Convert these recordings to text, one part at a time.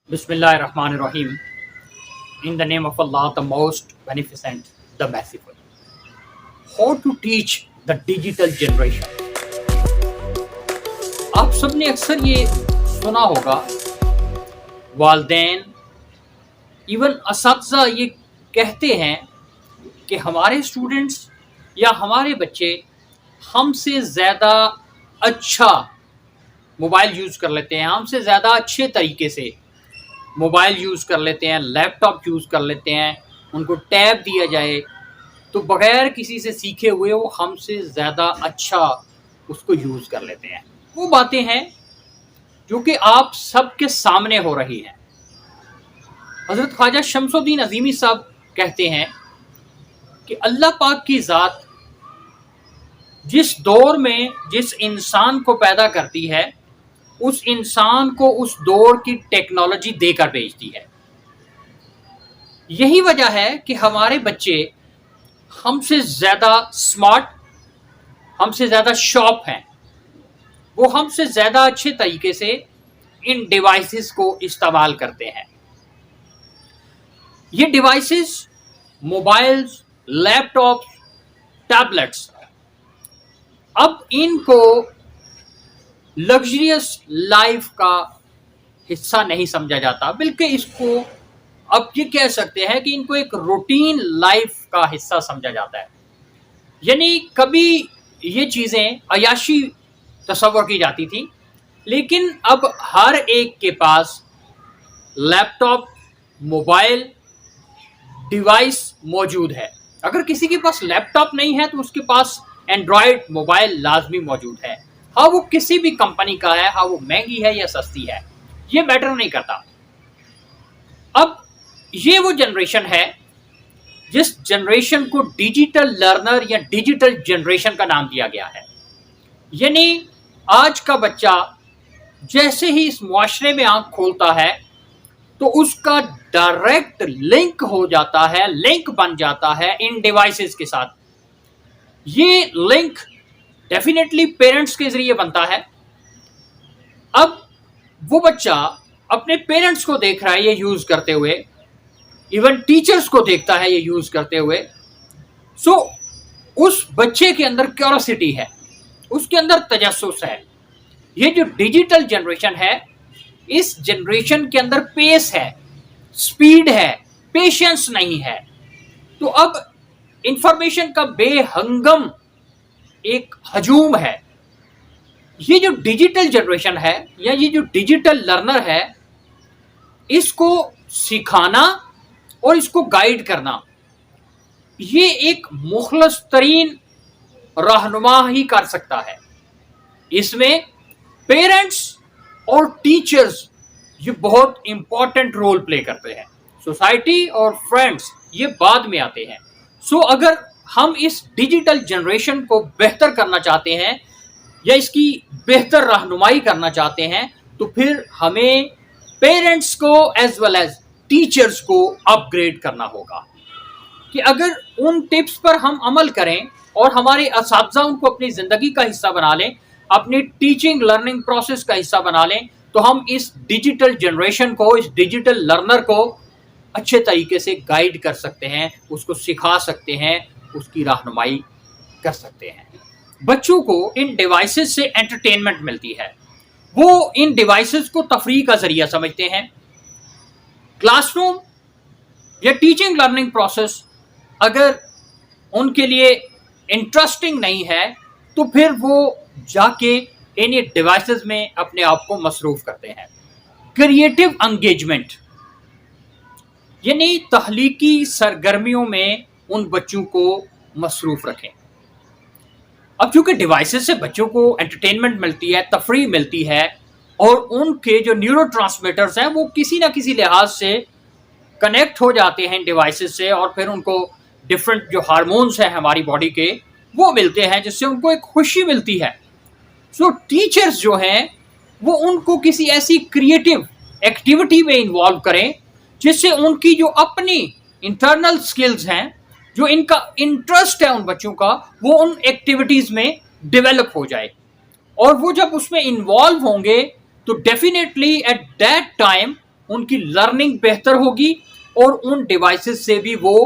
Bismillah ar-Rahman ar-Rahim. In the name of Allah, the most beneficent, the merciful. How to teach the digital generation? آپ سب نے اکثر یہ سنا ہوگا، والدین ایون اساتذہ یہ کہتے ہیں کہ ہمارے اسٹوڈنٹس یا ہمارے بچے ہم سے زیادہ اچھا موبائل یوز کر لیتے ہیں، ہم سے زیادہ اچھے طریقے سے موبائل یوز کر لیتے ہیں، لیپ ٹاپ یوز کر لیتے ہیں، ان کو ٹیب دیا جائے تو بغیر کسی سے سیکھے ہوئے وہ ہم سے زیادہ اچھا اس کو یوز کر لیتے ہیں۔ وہ باتیں ہیں جو کہ آپ سب کے سامنے ہو رہی ہیں۔ حضرت خواجہ شمس الدین عظیمی صاحب کہتے ہیں کہ اللہ پاک کی ذات جس دور میں جس انسان کو پیدا کرتی ہے اس انسان کو اس دور کی ٹیکنالوجی دے کر بھیجتی ہے۔ یہی وجہ ہے کہ ہمارے بچے ہم سے زیادہ سمارٹ، ہم سے زیادہ شارپ ہیں، وہ ہم سے زیادہ اچھے طریقے سے ان ڈیوائسز کو استعمال کرتے ہیں۔ یہ ڈیوائسز موبائلز، لیپ ٹاپس، ٹیبلٹس، اب ان کو لگژریس لائف کا حصہ نہیں سمجھا جاتا، بلکہ اس کو اب یہ کہہ سکتے ہیں کہ ان کو ایک روٹین لائف کا حصہ سمجھا جاتا ہے۔ یعنی کبھی یہ چیزیں عیاشی تصور کی جاتی تھی، لیکن اب ہر ایک کے پاس لیپ ٹاپ، موبائل ڈیوائس موجود ہے۔ اگر کسی کے پاس لیپ ٹاپ نہیں ہے تو اس کے پاس اینڈرائڈ موبائل لازمی موجود ہے، ہاں وہ کسی بھی کمپنی کا ہے، ہاں وہ مہنگی ہے یا سستی ہے، یہ میٹر نہیں کرتا۔ اب یہ وہ جنریشن ہے جس جنریشن کو ڈیجیٹل لرنر یا ڈیجیٹل جنریشن کا نام دیا گیا ہے۔ یعنی آج کا بچہ جیسے ہی اس معاشرے میں آنکھ کھولتا ہے تو اس کا ڈائریکٹ لنک ہو جاتا ہے، لنک بن جاتا ہے ان ڈیوائسز کے ساتھ۔ یہ لنک ڈیفینیٹلی پیرنٹس کے ذریعے بنتا ہے۔ اب وہ بچہ اپنے پیرنٹس کو دیکھ رہا ہے یہ یوز کرتے ہوئے، ایون ٹیچرز کو دیکھتا ہے یہ یوز کرتے ہوئے، سو اس بچے کے اندر کیوریوسٹی ہے، اس کے اندر تجسس ہے۔ یہ جو ڈیجیٹل جنریشن ہے، اس جنریشن کے اندر پیس ہے، سپیڈ ہے، پیشنس نہیں ہے۔ تو اب انفارمیشن کا بے ہنگم ایک ہجوم ہے۔ یہ جو ڈیجیٹل جنریشن ہے یا یہ جو ڈیجیٹل لرنر ہے، اس کو سکھانا اور اس کو گائیڈ کرنا، یہ ایک مخلص ترین رہنما ہی کر سکتا ہے۔ اس میں پیرنٹس اور ٹیچرز یہ بہت امپورٹنٹ رول پلے کرتے ہیں، سوسائٹی اور فرینڈس یہ بعد میں آتے ہیں۔ سو اگر ہم اس ڈیجیٹل جنریشن کو بہتر کرنا چاہتے ہیں یا اس کی بہتر رہنمائی کرنا چاہتے ہیں تو پھر ہمیں پیرنٹس کو ایز ویل ایز ٹیچرز کو اپ گریڈ کرنا ہوگا کہ اگر ان ٹپس پر ہم عمل کریں اور ہمارے اساتذہ ان کو اپنی زندگی کا حصہ بنا لیں، اپنی ٹیچنگ لرننگ پروسیس کا حصہ بنا لیں، تو ہم اس ڈیجیٹل جنریشن کو، اس ڈیجیٹل لرنر کو اچھے طریقے سے گائیڈ کر سکتے ہیں، اس کو سکھا سکتے ہیں، اس کی رہنمائی کر سکتے ہیں۔ بچوں کو ان ڈیوائسز سے انٹرٹینمنٹ ملتی ہے، وہ ان ڈیوائسز کو تفریح کا ذریعہ سمجھتے ہیں۔ کلاس روم یا ٹیچنگ لرننگ پروسیس اگر ان کے لیے انٹرسٹنگ نہیں ہے تو پھر وہ جا کے ان ڈیوائسز میں اپنے آپ کو مصروف کرتے ہیں۔ کریٹو انگیجمنٹ یعنی تخلیقی سرگرمیوں میں ان بچوں کو مصروف رکھیں۔ اب چونکہ ڈیوائسز سے بچوں کو انٹرٹینمنٹ ملتی ہے، تفریح ملتی ہے، اور ان کے جو نیورو ٹرانسمیٹرز ہیں وہ کسی نہ کسی لحاظ سے کنیکٹ ہو جاتے ہیں ڈیوائسز سے، اور پھر ان کو ڈفرینٹ جو ہارمونز ہیں ہماری باڈی کے وہ ملتے ہیں جس سے ان کو ایک خوشی ملتی ہے۔ سو ٹیچرز جو ہیں وہ ان کو کسی ایسی کریٹو ایکٹیویٹی میں انوالو کریں جس سے ان کی جو اپنی انٹرنل سکلز ہیں، جو ان کا انٹرسٹ ہے ان بچوں کا، وہ ان ایکٹیویٹیز میں ڈیولپ ہو جائے، اور وہ جب اس میں انوالو ہوں گے تو ڈیفینیٹلی ایٹ دیٹ ٹائم ان کی لرننگ بہتر ہوگی اور ان ڈیوائسز سے بھی وہ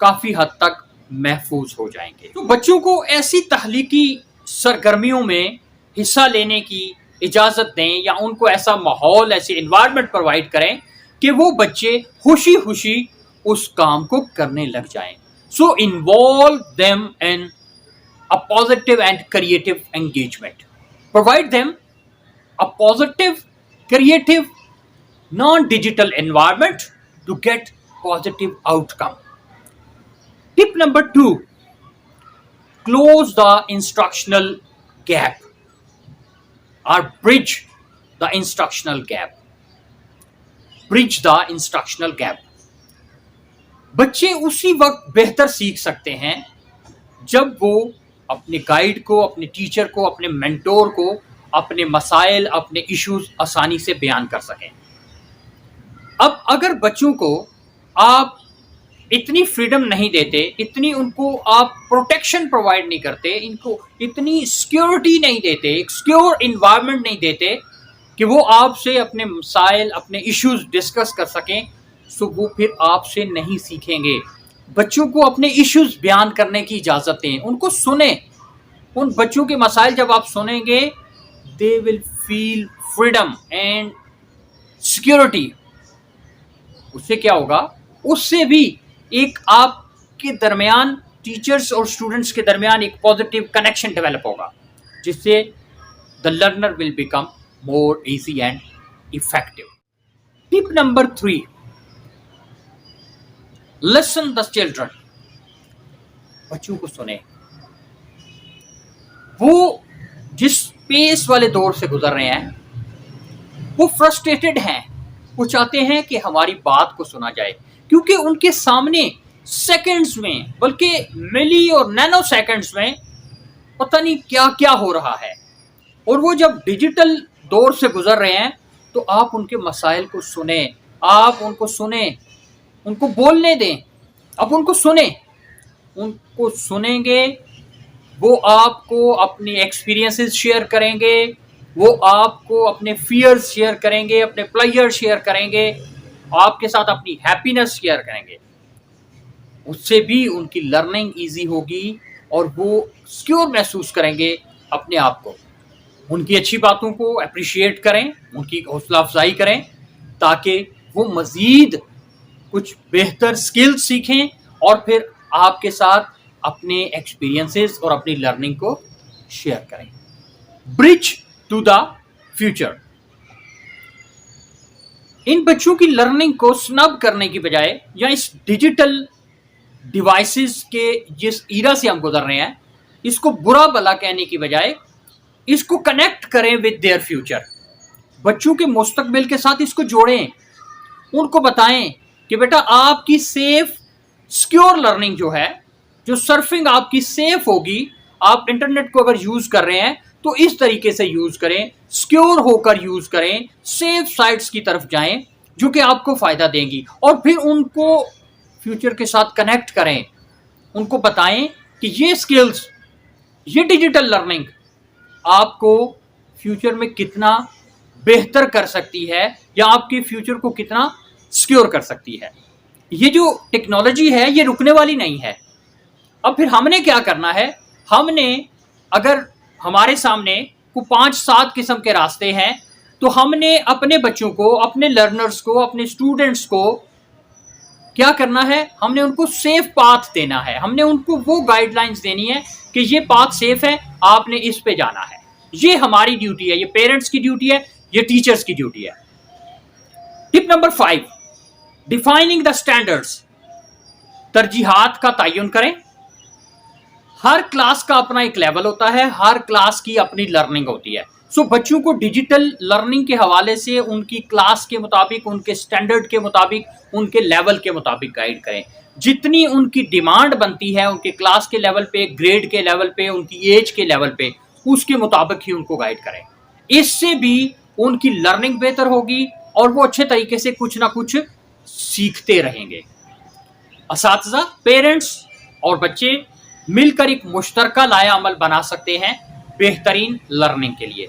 کافی حد تک محفوظ ہو جائیں گے. تو بچوں کو ایسی تخلیقی سرگرمیوں میں حصہ لینے کی اجازت دیں یا ان کو ایسا ماحول، ایسی انوائرمنٹ پرووائڈ کریں کہ وہ بچے خوشی خوشی اس کام کو کرنے لگ جائیں. سو involve them in a positive and creative engagement. Provide them a positive, creative, non-digital environment to get positive outcome. Tip number 2, close the instructional gap or bridge the instructional gap. Bridge the instructional gap. بچے اسی وقت بہتر سیکھ سکتے ہیں جب وہ اپنے گائیڈ کو، اپنے ٹیچر کو، اپنے مینٹور کو اپنے مسائل، اپنے ایشوز آسانی سے بیان کر سکیں. اب اگر بچوں کو آپ اتنی فریڈم نہیں دیتے، اتنی ان کو آپ پروٹیکشن پرووائڈ نہیں کرتے، ان کو اتنی سیکیورٹی نہیں دیتے، ایک سیکیور انوائرمنٹ نہیں دیتے کہ وہ آپ سے اپنے مسائل، اپنے ایشوز ڈسکس کر سکیں، سو وہ پھر آپ سے نہیں سیکھیں گے. بچوں کو اپنے ایشوز بیان کرنے کی اجازت دیں، ان کو سنیں. ان بچوں کے مسائل جب آپ سنیں گے دے ول فیل فریڈم اینڈ سیکیورٹی. اس سے کیا ہوگا؟ اس سے بھی ایک آپ کے درمیان، ٹیچرز اور اسٹوڈنٹس کے درمیان ایک پازیٹیو کنیکشن ڈیولپ ہوگا جس سے the learner will become more easy and effective. Tip number 3, listen the children. بچوں کو سنیں. وہ جس پیس والے دور سے گزر رہے ہیں وہ فرسٹریٹڈ ہیں، وہ چاہتے ہیں کہ ہماری بات کو سنا جائے، کیونکہ ان کے سامنے سیکنڈز میں، بلکہ ملی اور نینو سیکنڈز میں پتہ نہیں کیا کیا ہو رہا ہے. اور وہ جب ڈیجیٹل دور سے گزر رہے ہیں تو آپ ان کے مسائل کو سنیں، آپ ان کو سنیں، ان کو بولنے دیں. اب ان کو سنیں، ان کو سنیں گے، وہ آپ کو اپنی ایکسپیرینسز شیئر کریں گے، وہ آپ کو اپنے فیئرز شیئر کریں گے، اپنے پلیئر شیئر کریں گے، آپ کے ساتھ اپنی ہیپینس شیئر کریں گے. اس سے بھی ان کی لرننگ ایزی ہوگی اور وہ سیکیور محسوس کریں گے اپنے آپ کو. ان کی اچھی باتوں کو اپریشیٹ کریں، ان کی حوصلہ افزائی کریں تاکہ وہ مزید کچھ بہتر سکل سیکھیں اور پھر آپ کے ساتھ اپنے ایکسپیرینسز اور اپنی لرننگ کو شیئر کریں. Bridge to the future. ان بچوں کی لرننگ کو سنب کرنے کی بجائے یا اس ڈیجیٹل ڈیوائسز کے جس ایرا سے ہم گزر رہے ہیں اس کو برا بھلا کہنے کی بجائے اس کو کنیکٹ کریں ود دیئر فیوچر. بچوں کے مستقبل کے ساتھ اس کو جوڑیں، ان کو بتائیں کہ بیٹا آپ کی سیف سیکیور لرننگ جو ہے، جو سرفنگ آپ کی سیف ہوگی، آپ انٹرنیٹ کو اگر یوز کر رہے ہیں تو اس طریقے سے یوز کریں، سیکیور ہو کر یوز کریں، سیف سائٹس کی طرف جائیں جو کہ آپ کو فائدہ دیں گی. اور پھر ان کو فیوچر کے ساتھ کنیکٹ کریں، ان کو بتائیں کہ یہ سکلز، یہ ڈیجیٹل لرننگ آپ کو فیوچر میں کتنا بہتر کر سکتی ہے یا آپ کے فیوچر کو کتنا سیکیور کر سکتی ہے. یہ جو ٹیکنالوجی ہے یہ رکنے والی نہیں ہے. اب پھر ہم نے کیا کرنا ہے؟ ہم نے اگر ہمارے سامنے کو 5-7 قسم کے راستے ہیں تو ہم نے اپنے بچوں کو، اپنے لرنرز کو، اپنے اسٹوڈنٹس کو کیا کرنا ہے؟ ہم نے ان کو سیف پاتھ دینا ہے. ہم نے ان کو وہ گائیڈ لائنز دینی ہے کہ یہ پاتھ سیف ہے، آپ نے اس پہ جانا ہے. یہ ہماری ڈیوٹی ہے، یہ پیرنٹس کی ڈیوٹی ہے، یہ ٹیچرز کی ڈیوٹی ہے. ٹپ نمبر 5، ڈیفائننگ دا اسٹینڈرڈس. ترجیحات کا تعین کریں. ہر کلاس کا اپنا ایک لیول ہوتا ہے، ہر کلاس کی اپنی لرننگ ہوتی ہے. سو بچوں کو ڈیجیٹل لرننگ کے حوالے سے ان کی کلاس کے مطابق، ان کے اسٹینڈرڈ کے مطابق، ان کے لیول کے مطابق گائیڈ کریں. جتنی ان کی ڈیمانڈ بنتی ہے ان کے کلاس کے لیول پہ، گریڈ کے لیول پہ، ان کی ایج کے لیول پہ، اس کے مطابق ہی ان کو گائیڈ کریں. اس سے بھی ان کی لرننگ بہتر ہوگی اور وہ اچھے طریقے سے کچھ نہ کچھ سیکھتے رہیں گے. اساتذہ، پیرنٹس اور بچے مل کر ایک مشترکہ لائحہ عمل بنا سکتے ہیں بہترین لرننگ کے لیے.